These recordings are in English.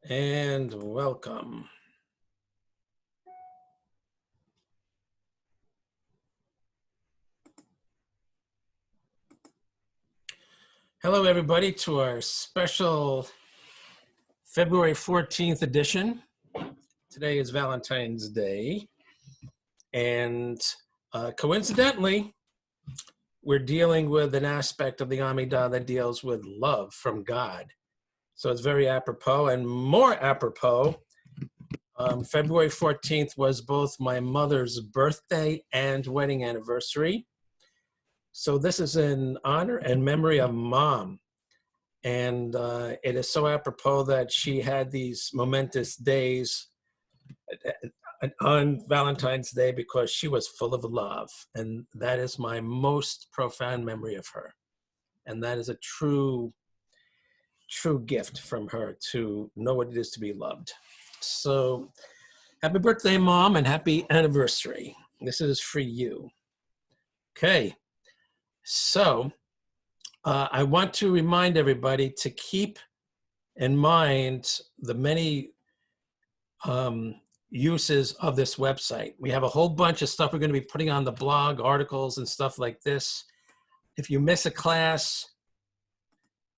And welcome. Hello, everybody, to our special February 14th edition. Today is Valentine's Day. And coincidentally, we're dealing with an aspect of the Amidah that deals with love from God. So it's very apropos, and more apropos, February 14th was both my mother's birthday and wedding anniversary. So this is in honor and memory of Mom. And it is so apropos that she had these momentous days on Valentine's Day because she was full of love. And that is my most profound memory of her. And that is a true gift from her to know what it is to be loved. So happy birthday, Mom, and happy anniversary. This is for you. Okay, so I want to remind everybody to keep in mind the many uses of this website. We have a whole bunch of stuff we're going to be putting on the blog, articles and stuff like this. If you miss a class,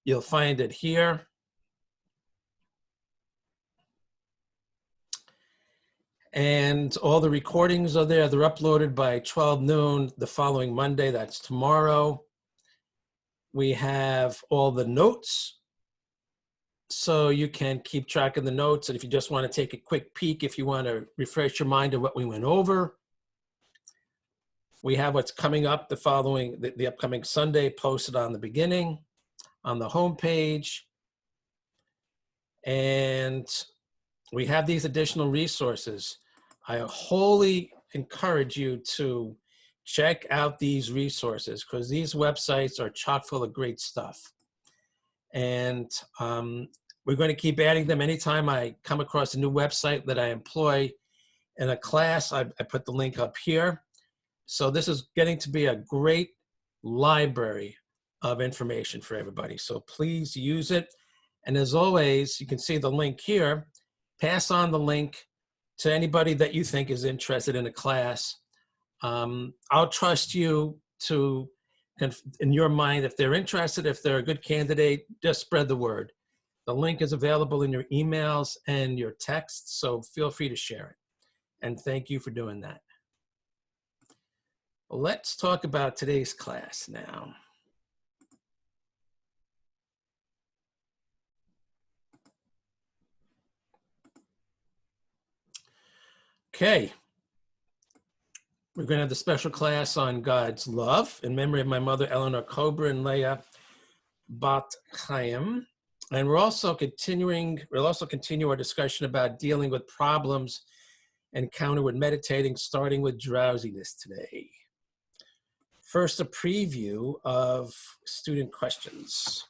you'll find it here. And all the recordings are there. They're uploaded by 12 noon the following Monday. That's tomorrow. We have all the notes, so you can keep track of the notes. And if you just want to take a quick peek, if you want to refresh your mind of what we went over, we have what's coming up the upcoming Sunday posted on the beginning, on the homepage. And we have these additional resources. I wholly encourage you to check out these resources because these websites are chock full of great stuff. And we're going to keep adding them anytime I come across a new website that I employ in a class. I put the link up here. So this is getting to be a great library of information for everybody. So please use it. And as always, you can see the link here. Pass on the link to anybody that you think is interested in a class. I'll trust you to, in your mind, if they're interested, if they're a good candidate, just spread the word. The link is available in your emails and your texts, so feel free to share it. And thank you for doing that. Let's talk about today's class now. Okay. We're going to have the special class on God's love in memory of my mother, Eleanor Cobra and Leah Bat Chaim. And we'll also continue our discussion about dealing with problems encountered with meditating, starting with drowsiness today. First, a preview of student questions.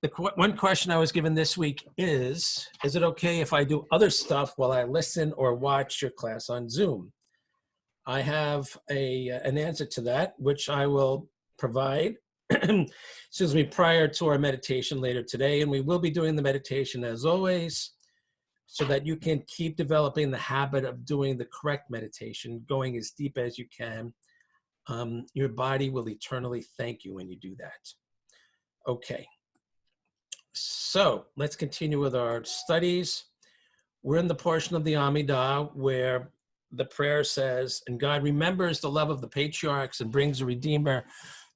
The one question I was given this week is it okay if I do other stuff while I listen or watch your class on Zoom? I have an answer to that, which I will provide prior to our meditation later today. And we will be doing the meditation as always, so that you can keep developing the habit of doing the correct meditation, going as deep as you can. Your body will eternally thank you when you do that. Okay, so let's continue with our studies. We're in the portion of the Amidah where the prayer says, and God remembers the love of the patriarchs and brings a redeemer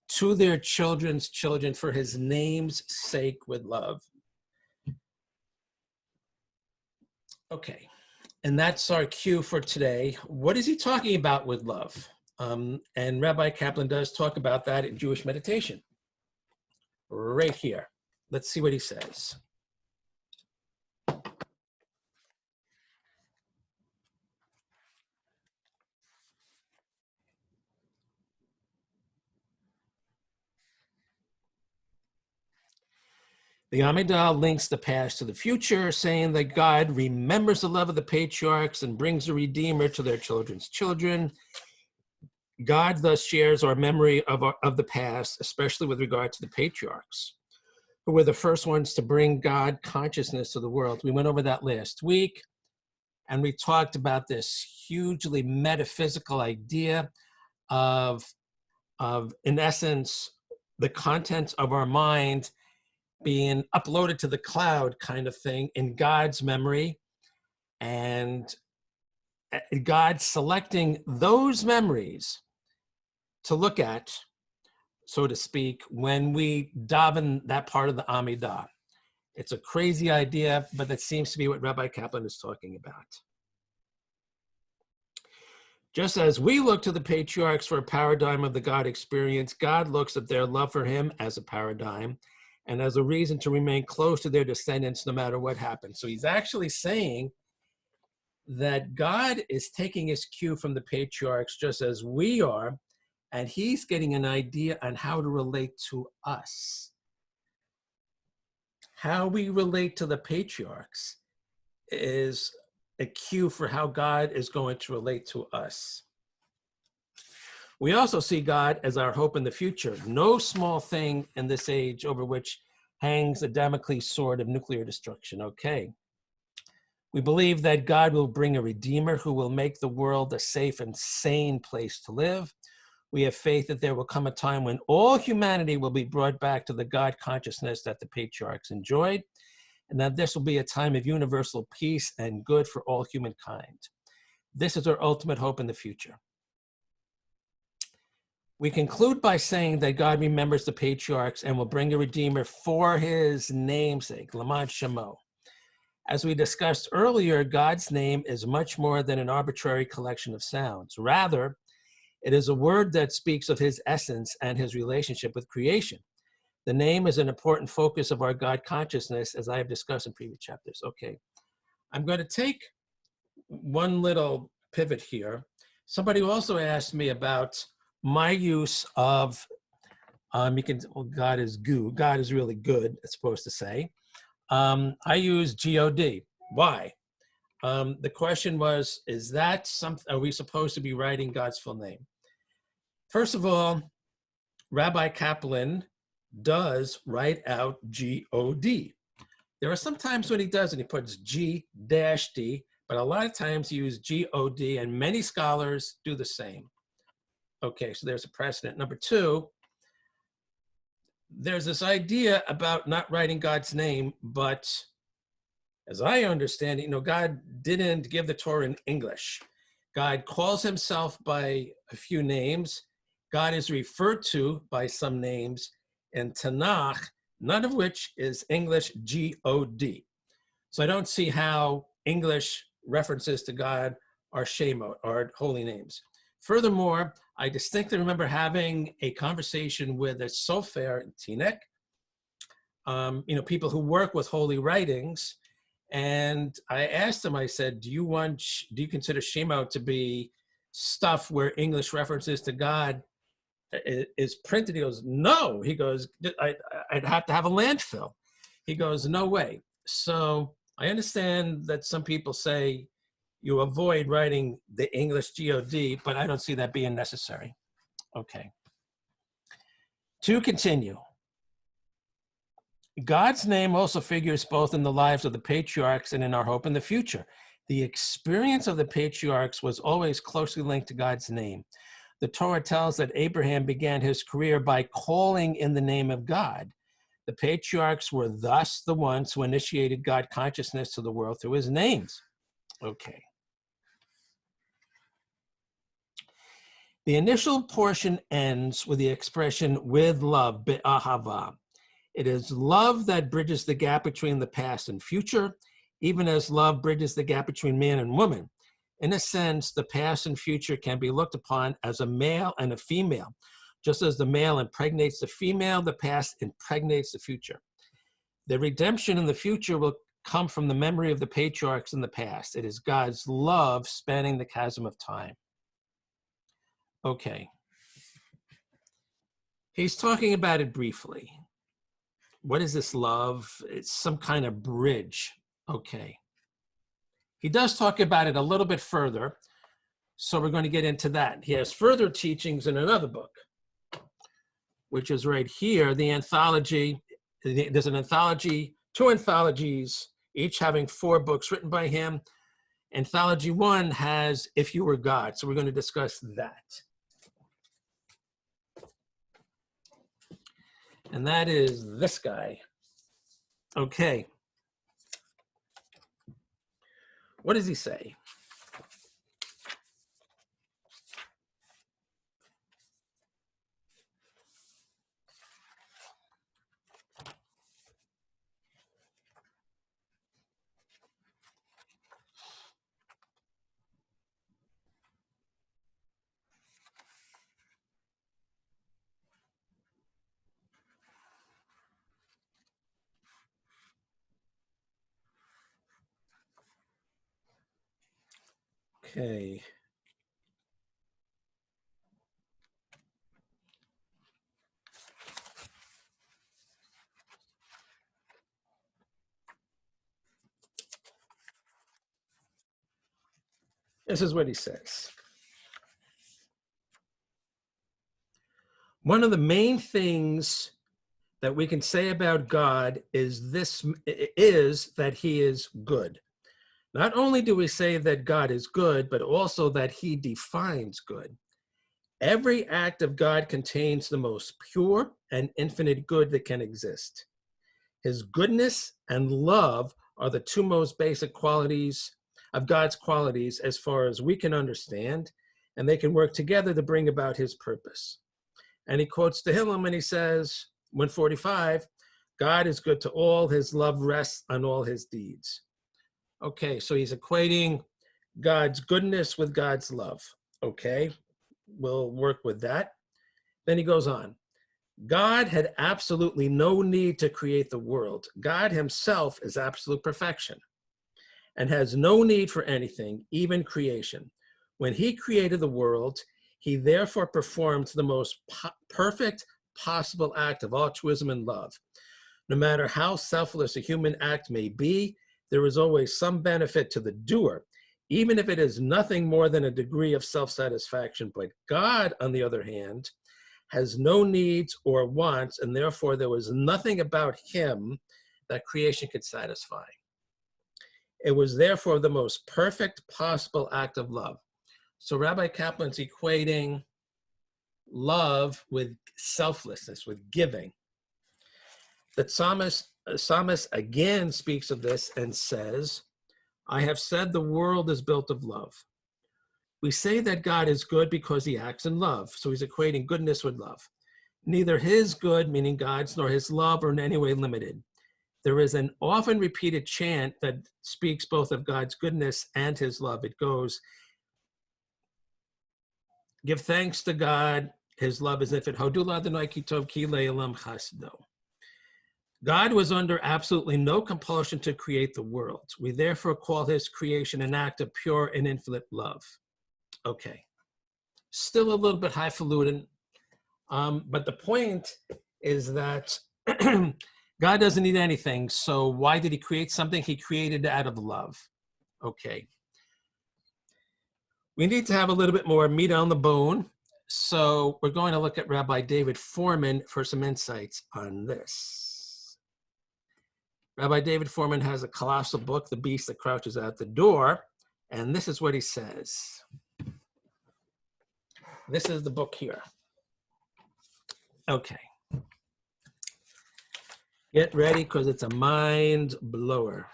to their children's children for his name's sake with love. Okay, and that's our cue for today. What is he talking about with love? And Rabbi Kaplan does talk about that in Jewish meditation. Right here. Let's see what he says. The Amidah links the past to the future, saying that God remembers the love of the patriarchs and brings a redeemer to their children's children. God thus shares our memory of the past, especially with regard to the patriarchs. who were the first ones to bring God consciousness to the world. We went over that last week, and we talked about this hugely metaphysical idea of in essence, the content of our mind being uploaded to the cloud kind of thing in God's memory, and God selecting those memories to look at, so to speak, when we daven that part of the Amidah. It's a crazy idea, but that seems to be what Rabbi Kaplan is talking about. Just as we look to the patriarchs for a paradigm of the God experience, God looks at their love for him as a paradigm and as a reason to remain close to their descendants no matter what happens. So he's actually saying that God is taking his cue from the patriarchs just as we are, and he's getting an idea on how to relate to us. How we relate to the patriarchs is a cue for how God is going to relate to us. We also see God as our hope in the future. No small thing in this age over which hangs a Damocles sword of nuclear destruction. Okay. We believe that God will bring a redeemer who will make the world a safe and sane place to live. We have faith that there will come a time when all humanity will be brought back to the God consciousness that the patriarchs enjoyed, and that this will be a time of universal peace and good for all humankind. This is our ultimate hope in the future. We conclude by saying that God remembers the patriarchs and will bring a redeemer for his namesake, Lamad Shemo. As we discussed earlier, God's name is much more than an arbitrary collection of sounds. Rather, it is a word that speaks of his essence and his relationship with creation. The name is an important focus of our God consciousness, as I have discussed in previous chapters. Okay, I'm going to take one little pivot here. Somebody also asked me about my use of, God is good. God is really good, it's supposed to say. I use God. Why? The question was, is that something, are we supposed to be writing God's full name? First of all, Rabbi Kaplan does write out God. There are some times when he doesn't, he puts G-D, but a lot of times he uses God, and many scholars do the same. Okay, so there's a precedent. Number two, there's this idea about not writing God's name, but as I understand it, God didn't give the Torah in English. God calls himself by a few names. God is referred to by some names in Tanakh, none of which is English G-O-D. So I don't see how English references to God are Shemot, are holy names. Furthermore, I distinctly remember having a conversation with a sofer in Teaneck, people who work with holy writings, and I asked him, I said, do you consider Shemot to be stuff where English references to God is printed? He goes, no. He goes, I'd have to have a landfill. He goes, no way. So I understand that some people say you avoid writing the English God, but I don't see that being necessary. Okay. To continue, God's name also figures both in the lives of the patriarchs and in our hope in the future. The experience of the patriarchs was always closely linked to God's name. The Torah tells that Abraham began his career by calling in the name of God. The patriarchs were thus the ones who initiated God consciousness to the world through his names. Okay. The initial portion ends with the expression with love, be'ahava. It is love that bridges the gap between the past and future, even as love bridges the gap between man and woman. In a sense, the past and future can be looked upon as a male and a female. Just as the male impregnates the female, the past impregnates the future. The redemption in the future will come from the memory of the patriarchs in the past. It is God's love spanning the chasm of time. Okay. He's talking about it briefly. What is this love? It's some kind of bridge. Okay. He does talk about it a little bit further, so we're going to get into that. He has further teachings in another book, which is right here, the anthology. There's an anthology, 2 anthologies, each having 4 books written by him. Anthology 1 has If You Were God. So we're going to discuss that. And that is this guy. Okay. What does he say? Okay. This is what he says. One of the main things that we can say about God is that he is good. Not only do we say that God is good, but also that he defines good. Every act of God contains the most pure and infinite good that can exist. His goodness and love are the 2 most basic qualities of God's qualities as far as we can understand, and they can work together to bring about his purpose. And he quotes Tehillim and he says, 145, God is good to all, his love rests on all his deeds. Okay, so he's equating God's goodness with God's love. Okay, we'll work with that. Then he goes on. God had absolutely no need to create the world. God himself is absolute perfection and has no need for anything, even creation. When he created the world, he therefore performed the most perfect possible act of altruism and love. No matter how selfless a human act may be, there is always some benefit to the doer, even if it is nothing more than a degree of self-satisfaction. But God, on the other hand, has no needs or wants, and therefore there was nothing about him that creation could satisfy. It was therefore the most perfect possible act of love. So Rabbi Kaplan's equating love with selflessness, with giving. The psalmist again speaks of this and says, I have said the world is built of love. We say that God is good because he acts in love. So he's equating goodness with love. Neither his good, meaning God's, nor his love are in any way limited. There is an often repeated chant that speaks both of God's goodness and his love. It goes, give thanks to God, his love is infinite. Hodul Adonai ki tov ki le'olam chasdo. God was under absolutely no compulsion to create the world. We therefore call his creation an act of pure and infinite love. Okay, still a little bit highfalutin, but the point is that God doesn't need anything, so why did he create something? He created out of love. Okay. We need to have a little bit more meat on the bone, so we're going to look at Rabbi David Foreman for some insights on this. Rabbi David Foreman has a colossal book, The Beast That Crouches at the Door, and this is what he says. This is the book here. Okay. Get ready, because it's a mind blower.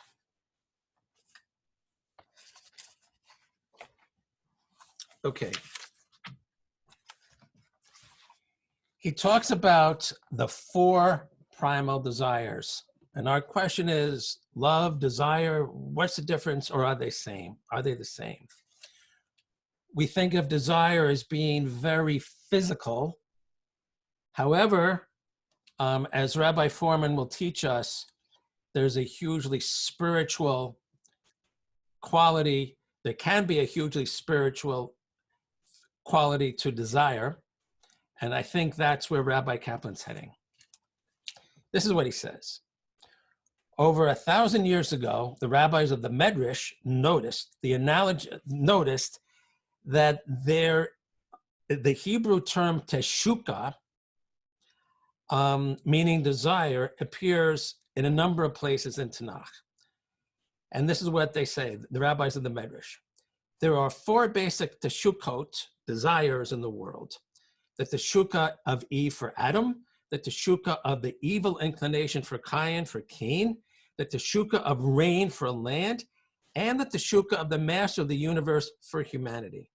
Okay. He talks about the 4 primal desires. And our question is, love, desire, what's the difference, or are they same? Are they the same? We think of desire as being very physical. However, as Rabbi Foreman will teach us, there's a hugely spiritual quality. There can be a hugely spiritual quality to desire. And I think that's where Rabbi Kaplan's heading. This is what he says. Over 1,000 years ago, the rabbis of the Medrash noticed that the Hebrew term teshuka meaning desire, appears in a number of places in Tanakh. And this is what they say, the rabbis of the Medrash. There are 4 basic teshukot, desires in the world. The teshukah of Eve for Adam, the teshukah of the evil inclination for Cain, the teshukah of rain for land, and the teshukah of the master of the universe for humanity.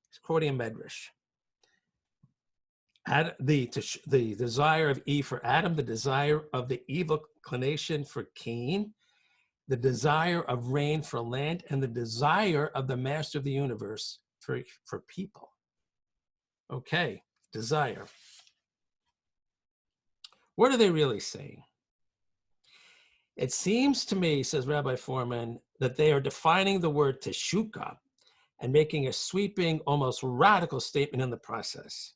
It's quoting a Medrash. The desire of Eve for Adam, the desire of the evil inclination for Cain, the desire of rain for land, and the desire of the master of the universe for people. Okay, desire. What are they really saying? It seems to me, says Rabbi Foreman, that they are defining the word teshukah and making a sweeping, almost radical statement in the process.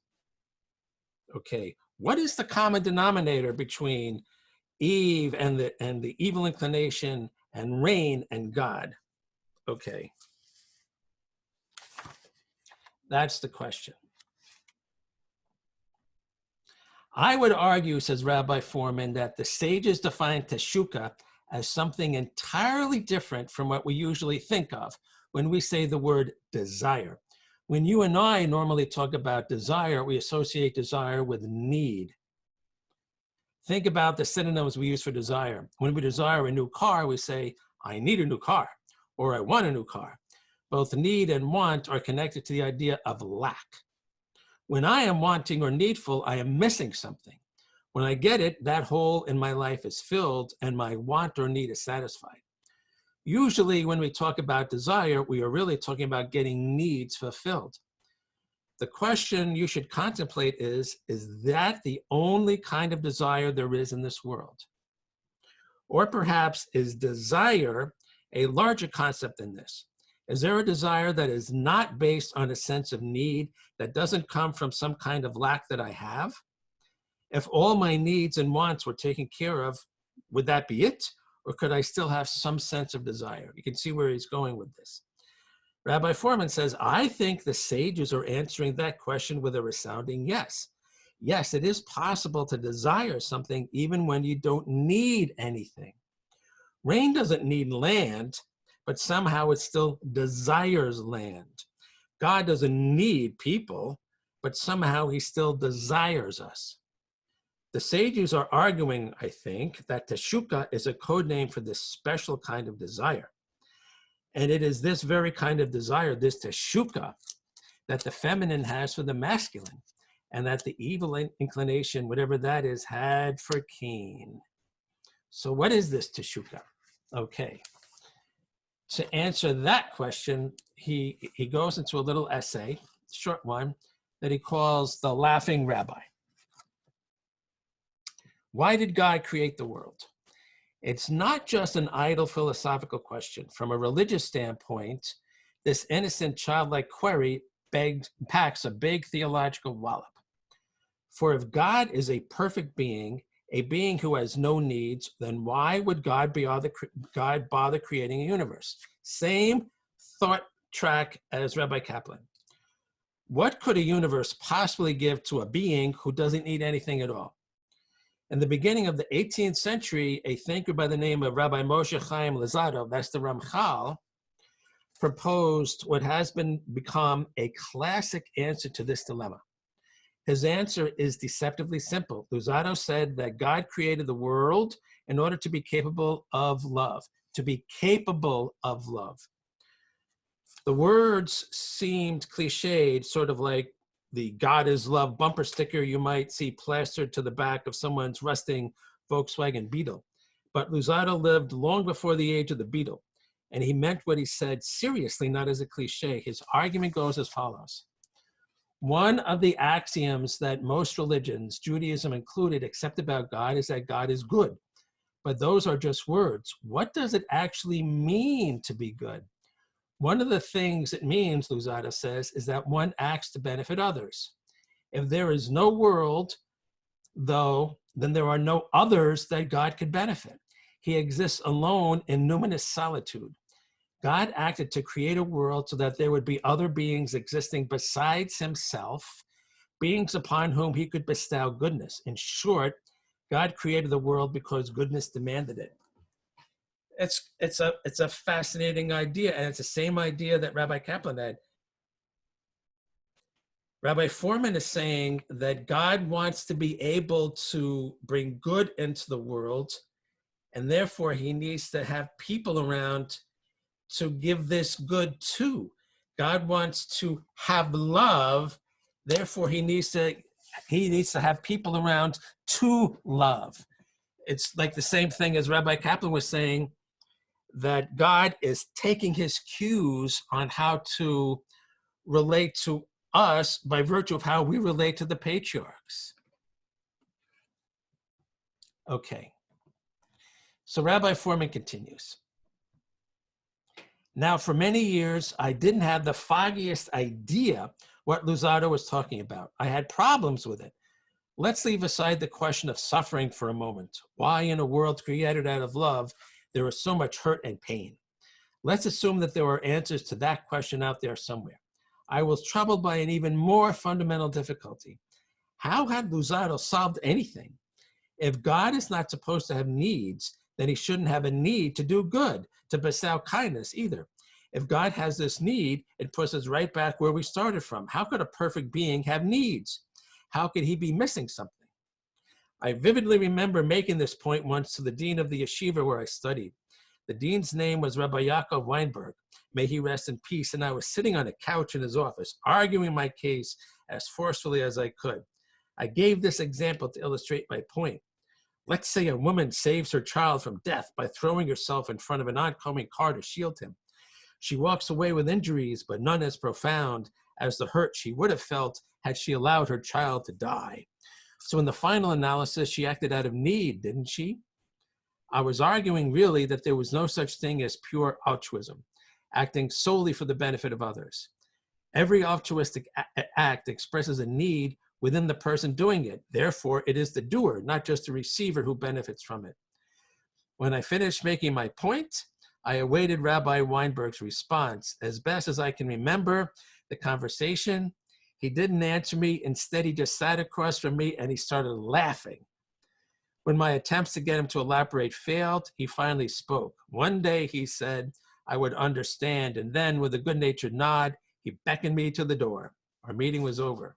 Okay, what is the common denominator between Eve and the evil inclination and rain and God? Okay, that's the question. I would argue, says Rabbi Foreman, that the sages define teshukah as something entirely different from what we usually think of when we say the word desire. When you and I normally talk about desire, we associate desire with need. Think about the synonyms we use for desire. When we desire a new car, we say, I need a new car, or I want a new car. Both need and want are connected to the idea of lack. When I am wanting or needful, I am missing something. When I get it, that hole in my life is filled and my want or need is satisfied. Usually when we talk about desire, we are really talking about getting needs fulfilled. The question you should contemplate is that the only kind of desire there is in this world? Or perhaps is desire a larger concept than this? Is there a desire that is not based on a sense of need, that doesn't come from some kind of lack that I have? If all my needs and wants were taken care of, would that be it? Or could I still have some sense of desire? You can see where he's going with this. Rabbi Foreman says, I think the sages are answering that question with a resounding yes. Yes, it is possible to desire something even when you don't need anything. Rain doesn't need land, but somehow it still desires land. God doesn't need people, but somehow he still desires us. The sages are arguing, I think, that teshukah is a code name for this special kind of desire. And it is this very kind of desire, this teshukah, that the feminine has for the masculine, and that the evil inclination, whatever that is, had for Cain. So what is this teshukah? Okay. To answer that question, he goes into a little essay, short one, that he calls The Laughing Rabbi. Why did God create the world? It's not just an idle philosophical question. From a religious standpoint, this innocent childlike query packs a big theological wallop. For if God is a perfect being, a being who has no needs, then why would God bother creating a universe? Same thought track as Rabbi Kaplan. What could a universe possibly give to a being who doesn't need anything at all? In the beginning of the 18th century, a thinker by the name of Rabbi Moshe Chaim Luzzatto, that's the Ramchal, proposed what has become a classic answer to this dilemma. His answer is deceptively simple. Luzzatto said that God created the world in order to be capable of love, to be capable of love. The words seemed cliched, sort of like the God is love bumper sticker you might see plastered to the back of someone's rusting Volkswagen Beetle. But Luzzatto lived long before the age of the Beetle, and he meant what he said seriously, not as a cliche. His argument goes as follows. One of the axioms that most religions, Judaism included, accept about God is that God is good. But those are just words. What does it actually mean to be good? One of the things it means, Luzzatto says, is that one acts to benefit others. If there is no world, though, then there are no others that God could benefit. He exists alone in numinous solitude. God acted to create a world so that there would be other beings existing besides himself, beings upon whom he could bestow goodness. In short, God created the world because goodness demanded it. It's a fascinating idea, and it's the same idea that Rabbi Kaplan had. Rabbi Foreman is saying that God wants to be able to bring good into the world, and therefore he needs to have people around to give this good to. God wants to have love, therefore he needs to have people around to love. It's like the same thing as Rabbi Kaplan was saying, that God is taking his cues on how to relate to us by virtue of how we relate to the patriarchs. Okay. So Rabbi Foreman continues. Now, for many years, I didn't have the foggiest idea what Luzzatto was talking about. I had problems with it. Let's leave aside the question of suffering for a moment. Why in a world created out of love, there is so much hurt and pain? Let's assume that there are answers to that question out there somewhere. I was troubled by an even more fundamental difficulty. How had Luzzatto solved anything? If God is not supposed to have needs, then he shouldn't have a need to do good, to bestow kindness either. If God has this need, it puts us right back where we started from. How could a perfect being have needs? How could he be missing something? I vividly remember making this point once to the dean of the yeshiva where I studied. The dean's name was Rabbi Yaakov Weinberg. May he rest in peace. And I was sitting on a couch in his office, arguing my case as forcefully as I could. I gave this example to illustrate my point. Let's say a woman saves her child from death by throwing herself in front of an oncoming car to shield him. She walks away with injuries, but none as profound as the hurt she would have felt had she allowed her child to die. So in the final analysis, she acted out of need, didn't she? I was arguing really that there was no such thing as pure altruism, acting solely for the benefit of others. Every altruistic act expresses a need within the person doing it. Therefore, it is the doer, not just the receiver, who benefits from it. When I finished making my point, I awaited Rabbi Weinberg's response. As best as I can remember the conversation, he didn't answer me. Instead, he just sat across from me and he started laughing. When my attempts to get him to elaborate failed, he finally spoke. One day, he said, I would understand. And then, with a good-natured nod, he beckoned me to the door. Our meeting was over.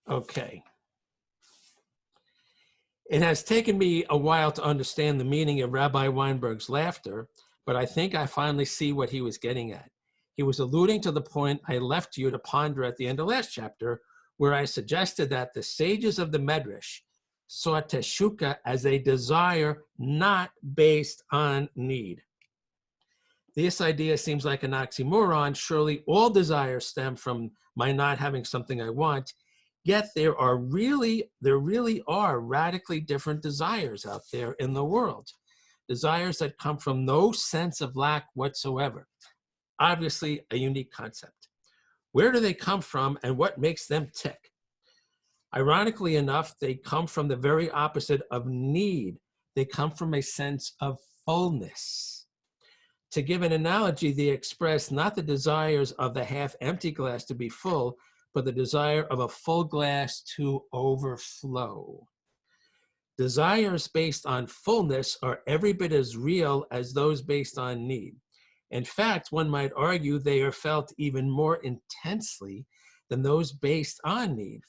Okay. It has taken me a while to understand the meaning of Rabbi Weinberg's laughter, but I think I finally see what he was getting at. He was alluding to the point I left you to ponder at the end of last chapter, where I suggested that the sages of the Medrash saw teshuka as a desire not based on need. This idea seems like an oxymoron. Surely all desires stem from my not having something I want, yet there really are radically different desires out there in the world. Desires that come from no sense of lack whatsoever. Obviously a unique concept. Where do they come from and what makes them tick? Ironically enough, they come from the very opposite of need. They come from a sense of fullness. To give an analogy, they express not the desires of the half-empty glass to be full, but the desire of a full glass to overflow. Desires based on fullness are every bit as real as those based on need. In fact, one might argue they are felt even more intensely than those based on need.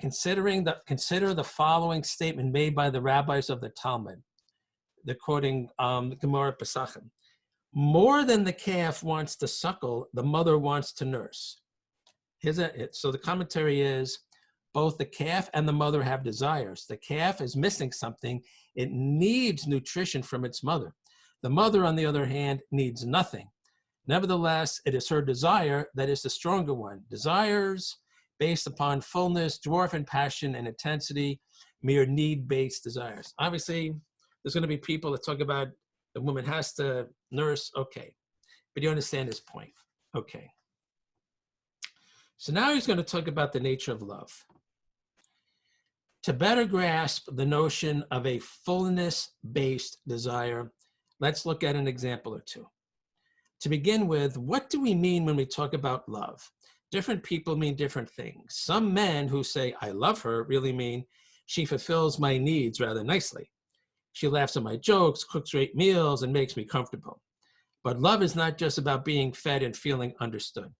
Consider the following statement made by the rabbis of the Talmud. They're quoting Gemara Pesachim. More than the calf wants to suckle, the mother wants to nurse. So the commentary is, both the calf and the mother have desires. The calf is missing something. It needs nutrition from its mother. The mother, on the other hand, needs nothing. Nevertheless, it is her desire that is the stronger one. Desires based upon fullness, dwarf in passion and intensity, mere need-based desires. Obviously, there's going to be people that talk about the woman has to nurse. Okay, but you understand his point. Okay. So now he's going to talk about the nature of love. To better grasp the notion of a fullness-based desire, let's look at an example or two. To begin with, what do we mean when we talk about love? different people mean different things. Some men who say, I love her, really mean she fulfills my needs rather nicely. She laughs at my jokes, cooks great meals, and makes me comfortable. But love is not just about being fed and feeling understood.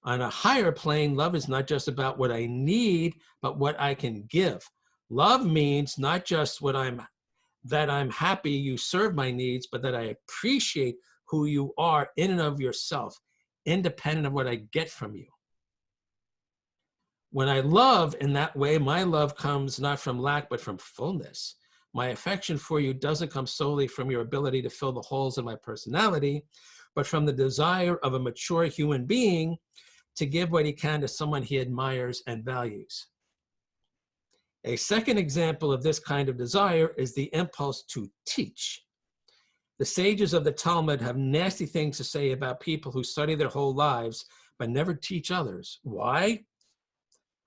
On a higher plane, love is not just about what I need, but what I can give. Love means not just that I'm happy you serve my needs, but that I appreciate who you are in and of yourself, independent of what I get from you. When I love in that way, my love comes not from lack, but from fullness. My affection for you doesn't come solely from your ability to fill the holes in my personality, but from the desire of a mature human being to give what he can to someone he admires and values. A second example of this kind of desire is the impulse to teach. The sages of the Talmud have nasty things to say about people who study their whole lives but never teach others. Why?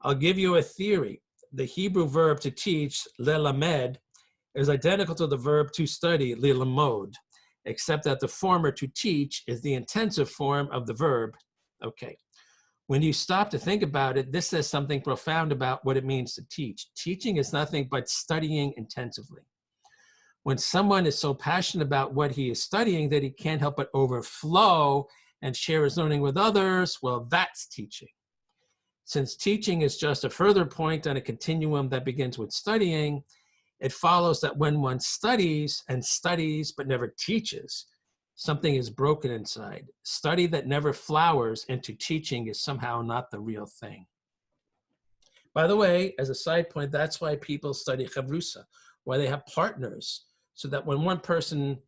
I'll give you a theory. The Hebrew verb to teach, lelamed, is identical to the verb to study, lilamod, except that the former, to teach, is the intensive form of the verb. Okay. When you stop to think about it, this says something profound about what it means to teach. Teaching is nothing but studying intensively. When someone is so passionate about what he is studying that he can't help but overflow and share his learning with others, well, that's teaching. Since teaching is just a further point on a continuum that begins with studying, it follows that when one studies and studies but never teaches, something is broken inside. Study that never flowers into teaching is somehow not the real thing. By the way, as a side point, that's why people study chavrusa, why they have partners, so that when one person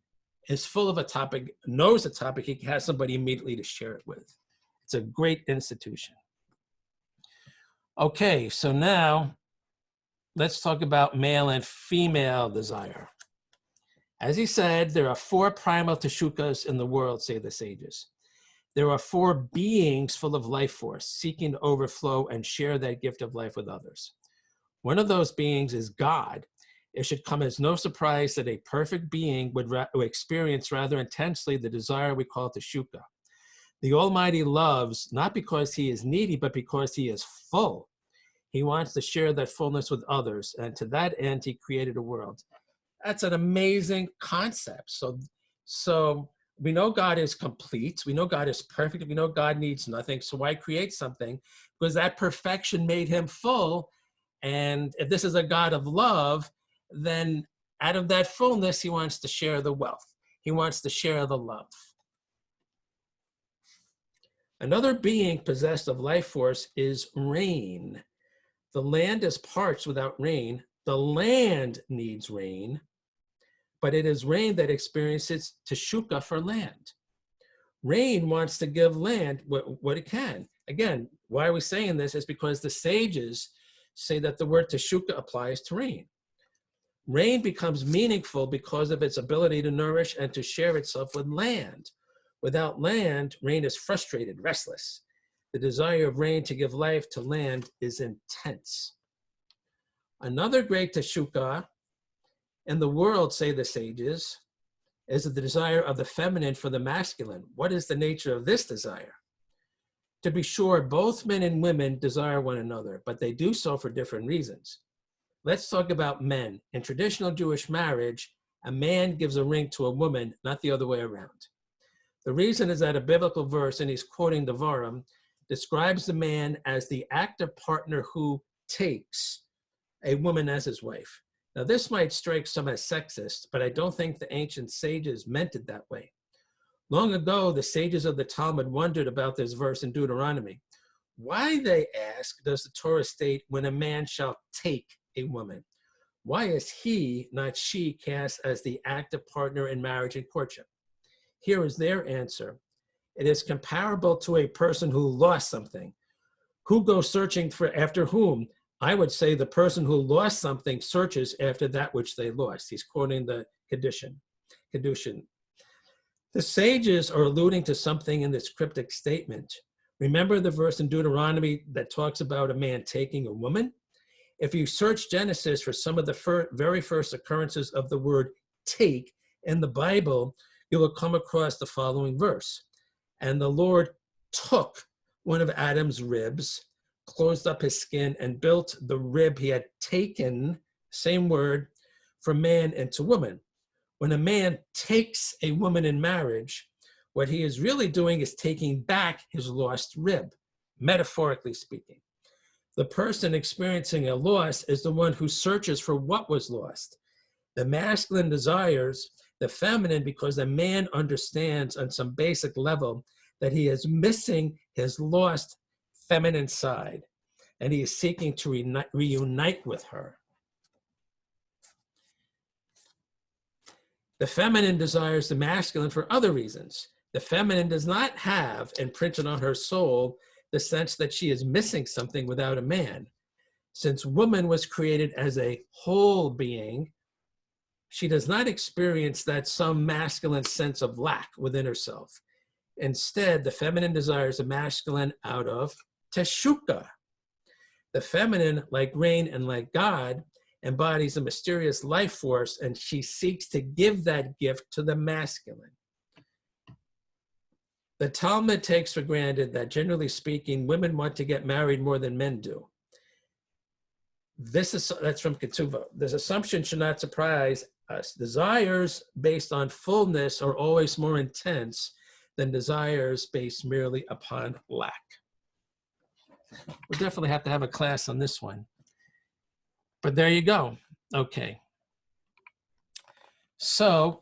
is full of a topic, knows a topic, he has somebody immediately to share it with. It's a great institution. Okay, so now let's talk about male and female desire. As he said, there are 4 primal teshukas in the world, say the sages. There are 4 beings full of life force, seeking to overflow and share that gift of life with others. One of those beings is God. It should come as no surprise that a perfect being would experience rather intensely the desire we call teshuka. The Almighty loves not because he is needy, but because he is full. He wants to share that fullness with others, and to that end, he created a world. That's an amazing concept. So we know God is complete. We know God is perfect. We know God needs nothing. So why create something? Because that perfection made him full. And if this is a God of love, then out of that fullness, he wants to share the wealth. He wants to share the love. Another being possessed of life force is rain. The land is parched without rain. The land needs rain, but it is rain that experiences teshuka for land. Rain wants to give land what it can. Again, why are we saying this is because the sages say that the word teshuka applies to rain. Rain becomes meaningful because of its ability to nourish and to share itself with land. Without land, rain is frustrated, restless. The desire of rain to give life to land is intense. Another great teshuka in the world, say the sages, is the desire of the feminine for the masculine. What is the nature of this desire? To be sure, both men and women desire one another, but they do so for different reasons. Let's talk about men. In traditional Jewish marriage, a man gives a ring to a woman, not the other way around. The reason is that a biblical verse, and he's quoting the Devarim, describes the man as the active partner who takes a woman as his wife. Now, this might strike some as sexist, but I don't think the ancient sages meant it that way. Long ago, the sages of the Talmud wondered about this verse in Deuteronomy. Why, they ask, does the Torah state when a man shall take a woman? Why is he, not she, cast as the active partner in marriage and courtship? Here is their answer. It is comparable to a person who lost something. Who goes searching after whom? I would say the person who lost something searches after that which they lost. He's quoting the Kedushin. The sages are alluding to something in this cryptic statement. Remember the verse in Deuteronomy that talks about a man taking a woman? If you search Genesis for some of the very first occurrences of the word take in the Bible, you will come across the following verse. And the Lord took one of Adam's ribs, closed up his skin, and built the rib he had taken, same word, from man into woman. When a man takes a woman in marriage, what he is really doing is taking back his lost rib, metaphorically speaking. The person experiencing a loss is the one who searches for what was lost. The masculine desires the feminine because the man understands on some basic level that he is missing his lost feminine side, and he is seeking to reunite with her. The feminine desires the masculine for other reasons. The feminine does not have imprinted on her soul the sense that she is missing something without a man. Since woman was created as a whole being, she does not experience that some masculine sense of lack within herself. Instead, the feminine desires the masculine out of teshuka. The feminine, like rain and like God, embodies a mysterious life force, and she seeks to give that gift to the masculine. The Talmud takes for granted that, generally speaking, women want to get married more than men do. That's from Ketuvah. This assumption should not surprise us. Desires based on fullness are always more intense than desires based merely upon lack. We'll definitely have to have a class on this one. But there you go. Okay. So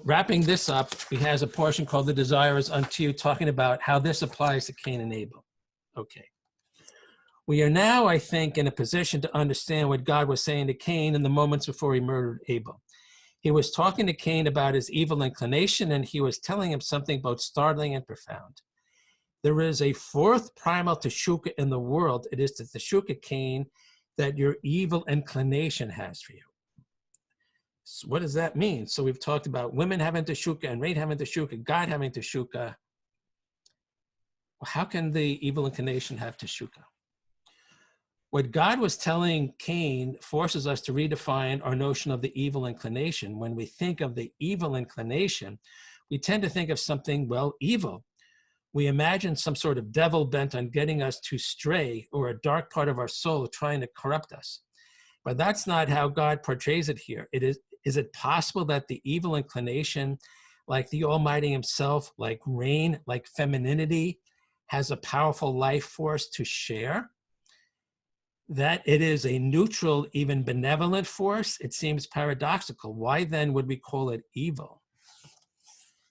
wrapping this up, he has a portion called The Desires Unto You, talking about how this applies to Cain and Abel. Okay. We are now, I think, in a position to understand what God was saying to Cain in the moments before he murdered Abel. He was talking to Cain about his evil inclination, and he was telling him something both startling and profound. There is a fourth primal teshuka in the world. It is the teshuka, Cain, that your evil inclination has for you. So what does that mean? So we've talked about women having teshuka and rain having teshuka, God having teshuka. Well, how can the evil inclination have teshuka? What God was telling Cain forces us to redefine our notion of the evil inclination. When we think of the evil inclination, we tend to think of something, well, evil. We imagine some sort of devil bent on getting us to stray, or a dark part of our soul trying to corrupt us. But that's not how God portrays it here. Is it possible that the evil inclination, like the Almighty himself, like rain, like femininity, has a powerful life force to share? That it is a neutral, even benevolent force? It seems paradoxical. Why then would we call it evil?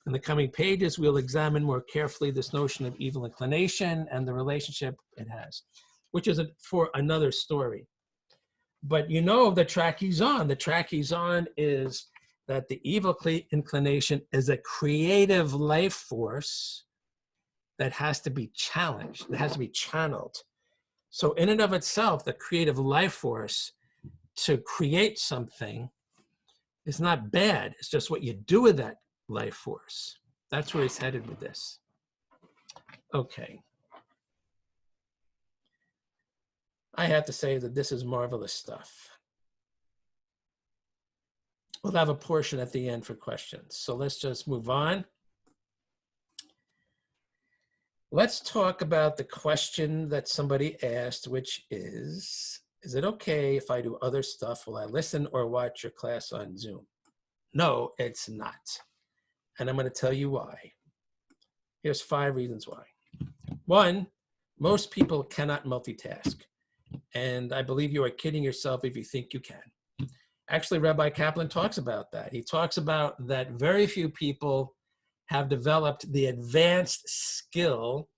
In the coming pages, we'll examine more carefully this notion of evil inclination and the relationship it has, which is for another story. But you know the track he's on. The track he's on is that the evil inclination is a creative life force that has to be challenged, that has to be channeled. So in and of itself, the creative life force to create something is not bad. It's just what you do with that life force. That's where he's headed with this. Okay. I have to say that this is marvelous stuff. We'll have a portion at the end for questions. So let's just move on. Let's talk about the question that somebody asked, which is it okay if I do other stuff? Will I listen or watch your class on Zoom? No, it's not. And I'm going to tell you why. Here's 5 reasons why. 1, most people cannot multitask. And I believe you are kidding yourself if you think you can. Actually, Rabbi Kaplan talks about that. He talks about that very few people have developed the advanced skill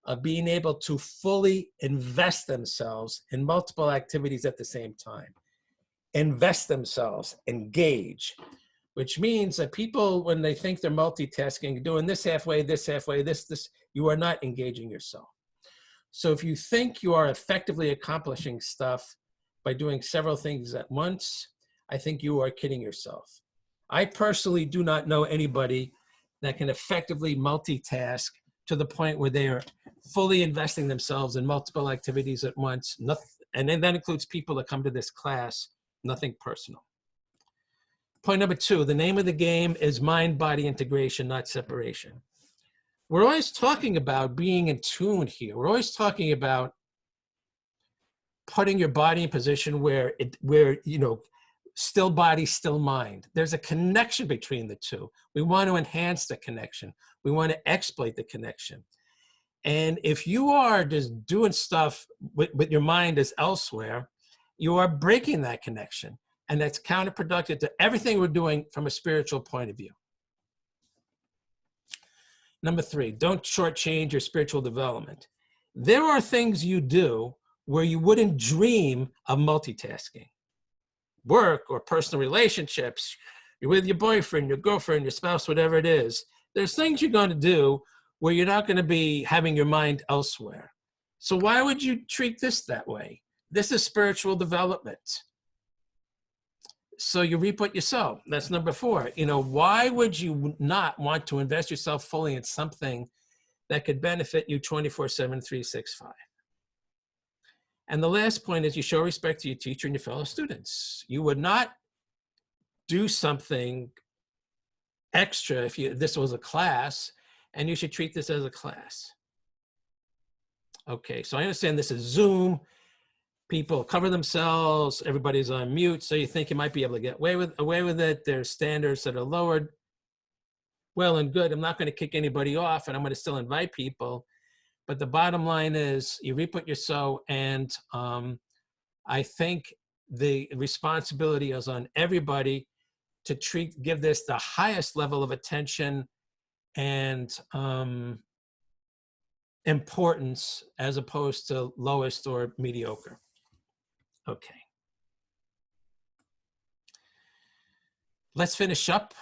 of being able to fully invest themselves in multiple activities at the same time. Invest themselves, engage, which means that people, when they think they're multitasking, doing this halfway, this, you are not engaging yourself. So if you think you are effectively accomplishing stuff by doing several things at once, I think you are kidding yourself. I personally do not know anybody that can effectively multitask to the point where they are fully investing themselves in multiple activities at once. Nothing, and then that includes people that come to this class, nothing personal. Point number 2, the name of the game is mind-body integration, not separation. we're always talking about being in tune here. We're always talking about putting your body in position where still body, still mind. There's a connection between the two. We want to enhance the connection. We want to exploit the connection. And if you are just doing stuff with your mind is elsewhere, you are breaking that connection. And that's counterproductive to everything we're doing from a spiritual point of view. Number 3, don't shortchange your spiritual development. There are things you do where you wouldn't dream of multitasking. Work or personal relationships, you're with your boyfriend, your girlfriend, your spouse, whatever it is. There's things you're going to do where you're not going to be having your mind elsewhere. So why would you treat this that way? This is spiritual development. So you reap what you sow. That's number 4. Why would you not want to invest yourself fully in something that could benefit you 24/7, 365? And the last point is you show respect to your teacher and your fellow students. You would not do something extra if this was a class, and you should treat this as a class. Okay, so I understand this is Zoom. People cover themselves, everybody's on mute, so you think you might be able to get away with it. There's standards that are lowered. Well and good, I'm not going to kick anybody off, and I'm going to still invite people. But the bottom line is you reap what you sow, and I think the responsibility is on everybody to give this the highest level of attention and importance as opposed to lowest or mediocre. Okay. Let's finish up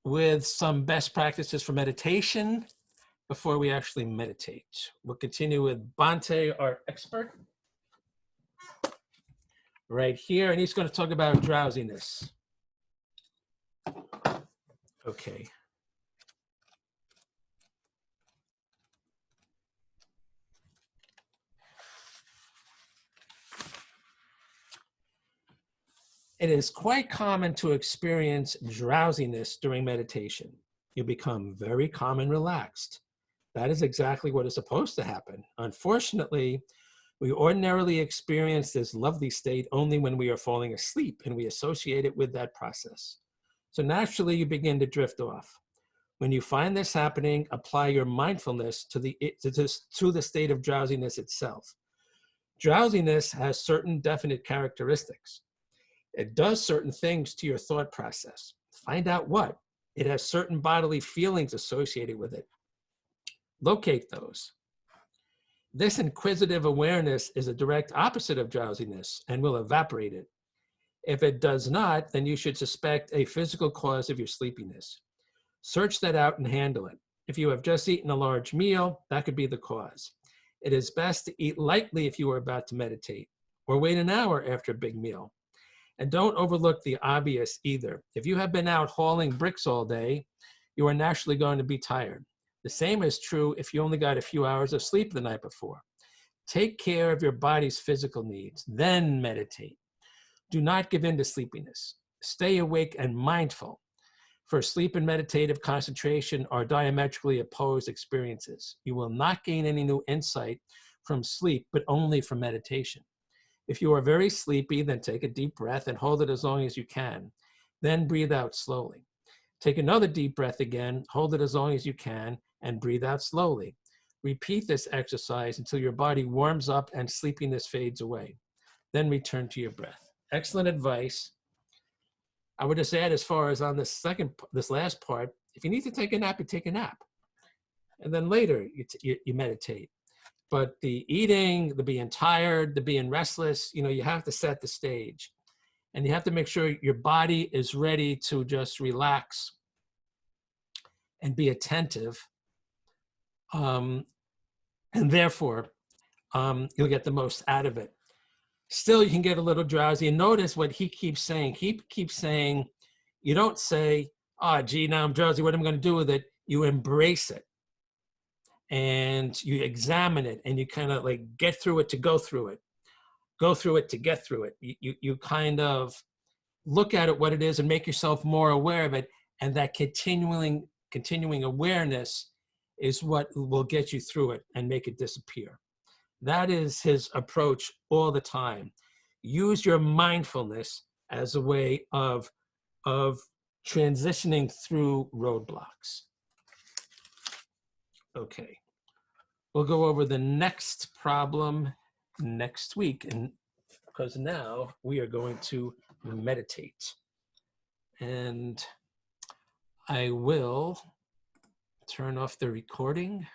with some best practices for meditation before we actually meditate. We'll continue with Bhante, our expert, right here, and he's going to talk about drowsiness. Okay. It is quite common to experience drowsiness during meditation. You become very calm and relaxed. That is exactly what is supposed to happen. Unfortunately, we ordinarily experience this lovely state only when we are falling asleep, and we associate it with that process. So naturally, you begin to drift off. When you find this happening, apply your mindfulness to the state of drowsiness itself. Drowsiness has certain definite characteristics. It does certain things to your thought process. Find out what. It has certain bodily feelings associated with it. Locate those. This inquisitive awareness is a direct opposite of drowsiness and will evaporate it. If it does not, then you should suspect a physical cause of your sleepiness. Search that out and handle it. If you have just eaten a large meal, that could be the cause. It is best to eat lightly if you are about to meditate, or wait an hour after a big meal. And don't overlook the obvious either. If you have been out hauling bricks all day, you are naturally going to be tired. The same is true if you only got a few hours of sleep the night before. Take care of your body's physical needs, then meditate. Do not give in to sleepiness. Stay awake and mindful. For sleep and meditative concentration are diametrically opposed experiences. You will not gain any new insight from sleep, but only from meditation. If you are very sleepy, then take a deep breath and hold it as long as you can. Then breathe out slowly. Take another deep breath again, hold it as long as you can, and breathe out slowly. Repeat this exercise until your body warms up and sleepiness fades away. Then return to your breath. Excellent advice. I would just add, as far as on this last part, if you need to take a nap, you take a nap. And then later you meditate. But the eating, the being tired, the being restless, you have to set the stage. And you have to make sure your body is ready to just relax and be attentive. And therefore, you'll get the most out of it. Still, you can get a little drowsy. And notice what he keeps saying. He keeps saying, you don't say, oh, gee, now I'm drowsy. What am I going to do with it? You embrace it. And you examine it, and you kind of like get through it to go through it. Go through it to get through it. You kind of look at it, what it is, and make yourself more aware of it. And that continuing awareness is what will get you through it and make it disappear. That is his approach all the time. Use your mindfulness as a way of transitioning through roadblocks. Okay, we'll go over the next problem next week, and because now we are going to meditate. And I will turn off the recording.